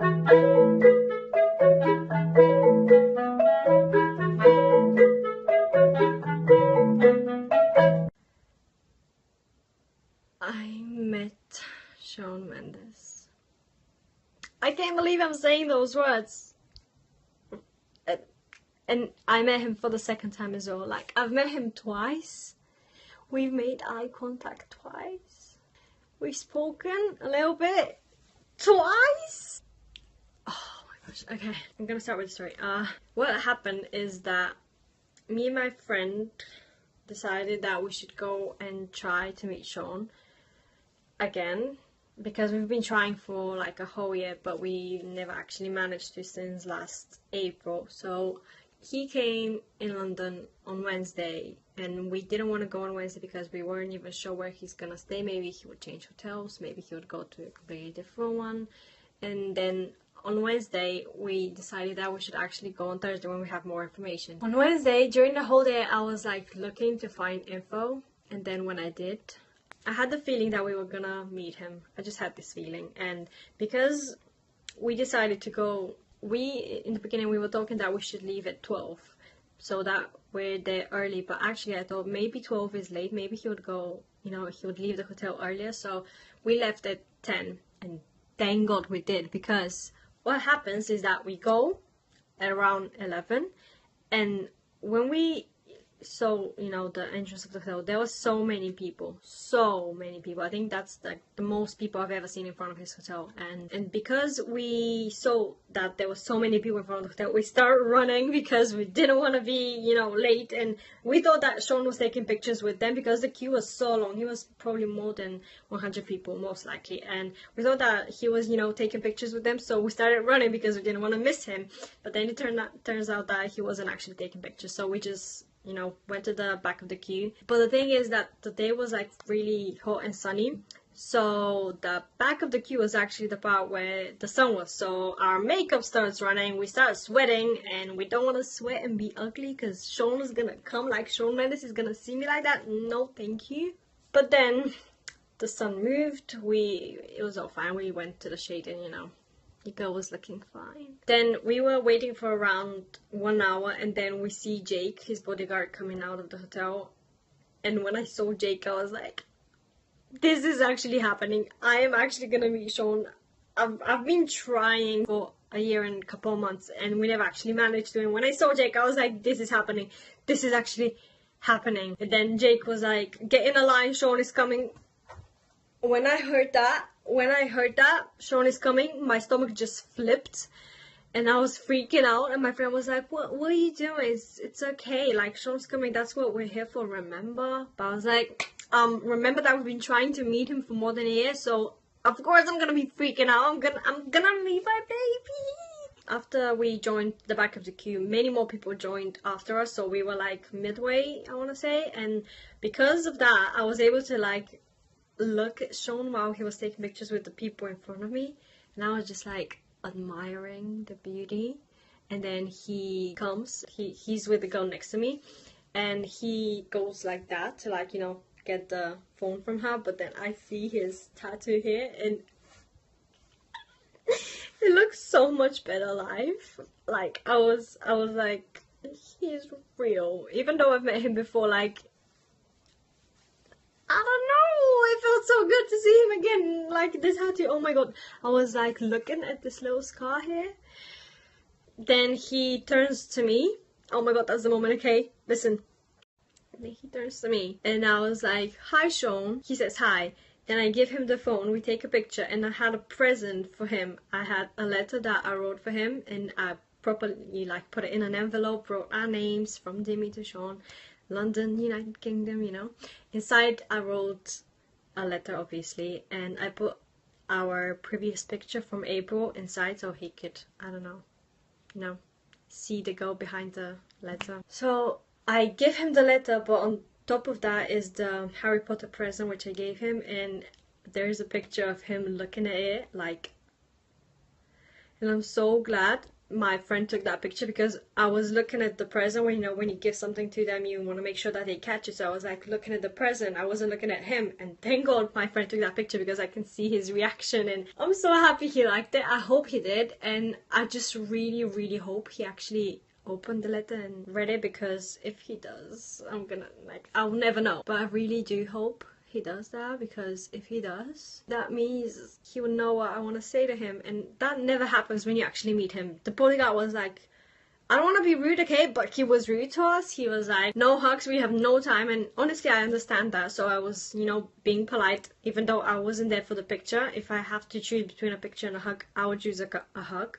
I met Shawn Mendes. I can't believe I'm saying those words. And I met him for the second time as well. Like, I've met him twice. We've made eye contact twice. We've spoken a little bit twice. Oh my gosh. Okay, I'm gonna start with the story. What happened is that me and my friend decided that we should go and try to meet Shawn again, because we've been trying for like a whole year, but we never actually managed to since last April. So he came in London on Wednesday, and we didn't want to go on Wednesday because we weren't even sure where he's gonna stay. Maybe he would change hotels, maybe he would go to a completely different one. And then on Wednesday we decided that we should actually go on Thursday when we have more information. On Wednesday, during the whole day, I was like looking to find info, and then when I did, I had the feeling that we were gonna meet him. I just had this feeling. And because we decided to go, in the beginning we were talking that we should leave at 12 so that we're there early, but actually I thought maybe 12 is late, maybe he would go, you know, he would leave the hotel earlier. So we left at 10, and thank God we did, because what happens is that we go at around 11, and when we saw, you know, the entrance of the hotel, there was so many people. I think that's like the most people I've ever seen in front of his hotel. And because we saw that there was so many people in front of the hotel, we started running because we didn't want to be, you know, late. And we thought that Shawn was taking pictures with them because the queue was so long. He was probably more than 100 people, most likely, and we thought that he was, you know, taking pictures with them. So we started running because we didn't want to miss him. But then it turns out that he wasn't actually taking pictures, so we just, you know, went to the back of the queue. But the thing is that the day was like really hot and sunny, so the back of the queue was actually the part where the sun was. So our makeup starts running, we start sweating, and we don't want to sweat and be ugly because Shawn is gonna come, like Shawn Mendes is gonna see me like that. No thank you. But then the sun moved, it was all fine. We went to the shade, and you know, the girl was looking fine. Then we were waiting for around 1 hour, and then we see Jake, his bodyguard, coming out of the hotel. And when I saw Jake, I was like, this is actually happening. I am actually gonna meet Shawn. I've been trying for a year and a couple of months, and we never actually managed to. And when I saw Jake, I was like, this is happening. This is actually happening. And then Jake was like, get in a line, Shawn is coming. When I heard that, Shawn is coming, my stomach just flipped, and I was freaking out. And my friend was like, what are you doing? It's okay, like, Shawn's coming, that's what we're here for, remember? But I was like, remember that we've been trying to meet him for more than a year, so of course I'm gonna be freaking out. I'm gonna meet my baby. After we joined the back of the queue, many more people joined after us, so we were like midway, I want to say. And because of that, I was able to like look at Shawn while he was taking pictures with the people in front of me, and I was just like admiring the beauty. And then he comes, he's with the girl next to me, and he goes like that to, like, you know, get the phone from her. But then I see his tattoo here, and it looks so much better live. Like, I was like, he's real. Even though I've met him before, like, I don't know, it felt so good to see him again. Like, this tattoo, oh my god. I was like looking at this little scar here. Then he turns to me. Oh my god, that's the moment, okay? Listen. Then he turns to me, and I was like, hi Shawn. He says hi. Then I give him the phone, we take a picture, and I had a present for him. I had a letter that I wrote for him, and I properly like put it in an envelope, wrote our names from Dimmi to Shawn, London, United Kingdom, you know. Inside I wrote a letter, obviously, and I put our previous picture from April inside so he could, I don't know, you know, see the girl behind the letter. So I give him the letter, but on top of that is the Harry Potter present which I gave him, and there's a picture of him looking at it, like, and I'm so glad my friend took that picture because I was looking at the present. When, you know, when you give something to them, you want to make sure that they catch it. So I was like looking at the present. I wasn't looking at him. And thank God my friend took that picture because I can see his reaction. And I'm so happy he liked it. I hope he did. And I just really, really hope he actually opened the letter and read it, because if he does, I'm gonna, like, I'll never know. But I really do hope he does that, because if he does, that means he will know what I want to say to him, and that never happens when you actually meet him. The bodyguard was like, I don't want to be rude, okay, but he was rude to us. He was like, no hugs, we have no time. And honestly, I understand that, so I was, you know, being polite, even though I wasn't there for the picture. If I have to choose between a picture and a hug, I would choose a hug.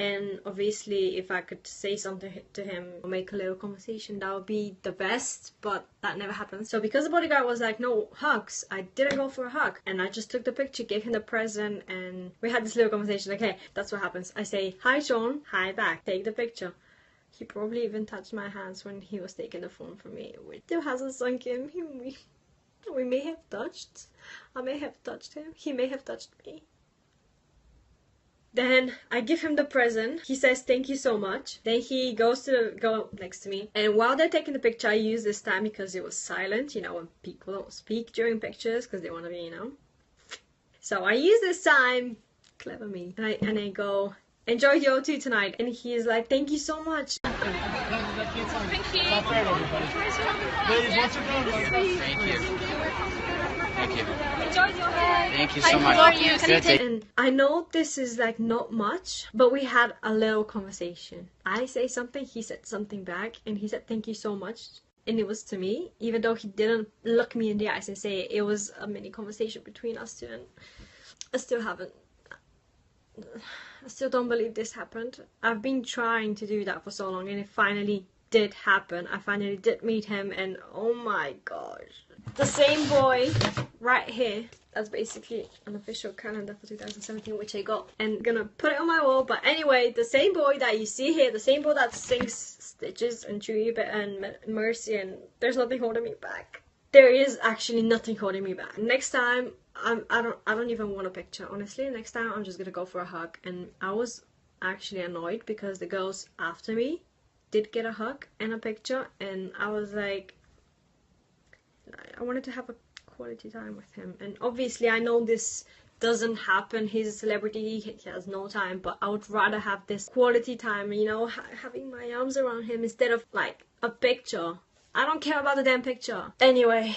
And obviously, if I could say something to him or make a little conversation, that would be the best, but that never happened. So because the bodyguard was like, no hugs, I didn't go for a hug. And I just took the picture, gave him the present, and we had this little conversation. Okay, that's what happens. I say, hi Sean, hi back, take the picture. He probably even touched my hands when he was taking the phone from me, which still hasn't sunk in. We may have touched. I may have touched him. He may have touched me. Then I give him the present. He says thank you so much. Then he goes go next to me, and while they're taking the picture, I use this time because it was silent, you know, when people don't speak during pictures because they want to be, you know. So I use this time, clever me, and I go, enjoy your O2 tonight. And he's like, thank you so much. Thank you. Ladies, once you're done, thank you. Thank you. Enjoyed your hair. Thank you so much. And I know this is like not much, but we had a little conversation. I say something, he said something back, and he said thank you so much. And it was to me, even though he didn't look me in the eyes and say it. It was a mini conversation between us two, and I still don't believe this happened. I've been trying to do that for so long, and it finally did happen. I finally did meet him, and oh my gosh. The same boy right here. That's basically an official calendar for 2017, which I got, and I'm gonna put it on my wall. But anyway, the same boy that you see here, the same boy that sings Stitches and Chewy and Mercy and There's Nothing Holding Me Back. There is actually nothing holding me back. Next time, I don't even want a picture, honestly. Next time, I'm just gonna go for a hug. And I was actually annoyed because the girls after me did get a hug and a picture, and I was like, I wanted to have a quality time with him. And obviously I know this doesn't happen, he's a celebrity, he has no time, but I would rather have this quality time, you know, having my arms around him instead of like a picture. I don't care about the damn picture. Anyway,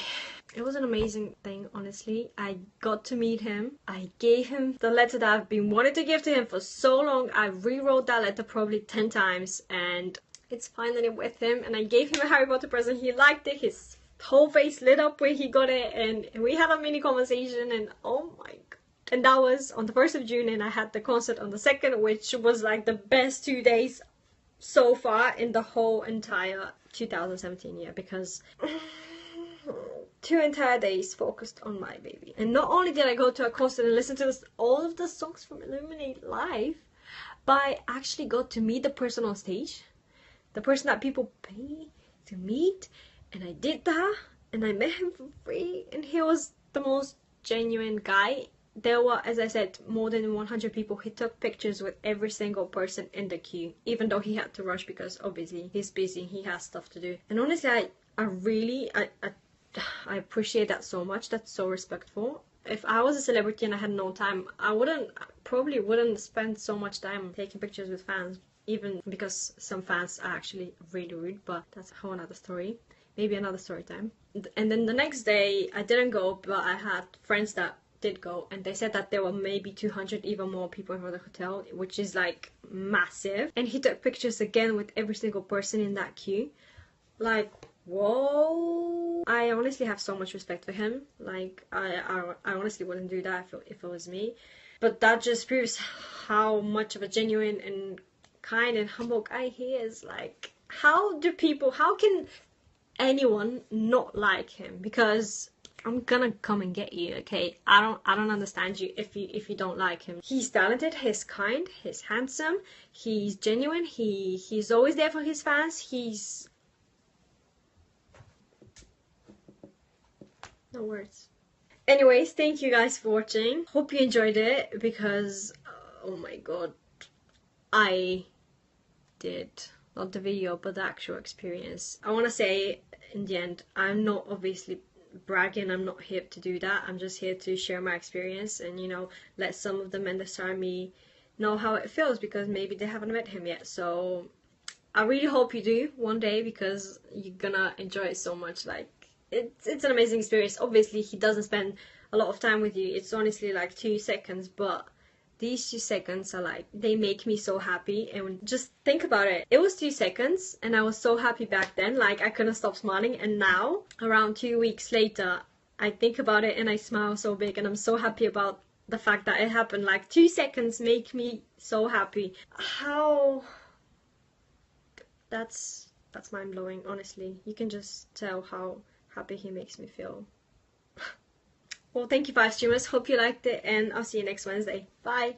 it was an amazing thing, honestly. I got to meet him. I gave him the letter that I've been wanting to give to him for so long. I rewrote that letter probably 10 times, and it's finally with him. And I gave him a Harry Potter present. He liked it. His whole face lit up when he got it, and we had a mini conversation, and oh my god. And that was on the 1st of June, and I had the concert on the 2nd, which was like the best 2 days so far in the whole entire 2017 year, because 2 entire days focused on my baby. And not only did I go to a concert and listen to all of the songs from Illuminate live, but I actually got to meet the person on stage, the person that people pay to meet. And I did that, and I met him for free, and he was the most genuine guy. There were, as I said, more than 100 people. He took pictures with every single person in the queue, even though he had to rush because obviously he's busy, he has stuff to do. And honestly, I appreciate that so much. That's so respectful. If I was a celebrity and I had no time, I probably wouldn't spend so much time taking pictures with fans, even because some fans are actually really rude, but that's a whole other story. Maybe another story time. And then the next day, I didn't go, but I had friends that did go, and they said that there were maybe 200, even more people in the hotel, which is like massive. And he took pictures again with every single person in that queue. Like, whoa. I honestly have so much respect for him. Like, I honestly wouldn't do that if it was me. But that just proves how much of a genuine and kind and humble guy he is. Like, how can anyone not like him? Because I'm gonna come and get you, okay? I don't understand you if you don't like him. He's talented, he's kind, he's handsome, he's genuine, he's always there for his fans. He's no words. Anyways, thank you guys for watching. Hope you enjoyed it, because oh my god, I did. Not the video, but the actual experience. I want to say in the end, I'm not obviously bragging, I'm not here to do that. I'm just here to share my experience and, you know, let some of the Mendes army know how it feels, because maybe they haven't met him yet. So I really hope you do one day, because you're gonna enjoy it so much. Like, it's an amazing experience. Obviously he doesn't spend a lot of time with you. It's honestly like 2 seconds, but these 2 seconds are like, they make me so happy. And just think about it, it was 2 seconds and I was so happy back then, like I couldn't stop smiling. And now, around 2 weeks later, I think about it and I smile so big, and I'm so happy about the fact that it happened. Like 2 seconds make me so happy. How... that's mind-blowing, honestly. You can just tell how happy he makes me feel. Well, thank you, 5 streamers. Hope you liked it, and I'll see you next Wednesday. Bye!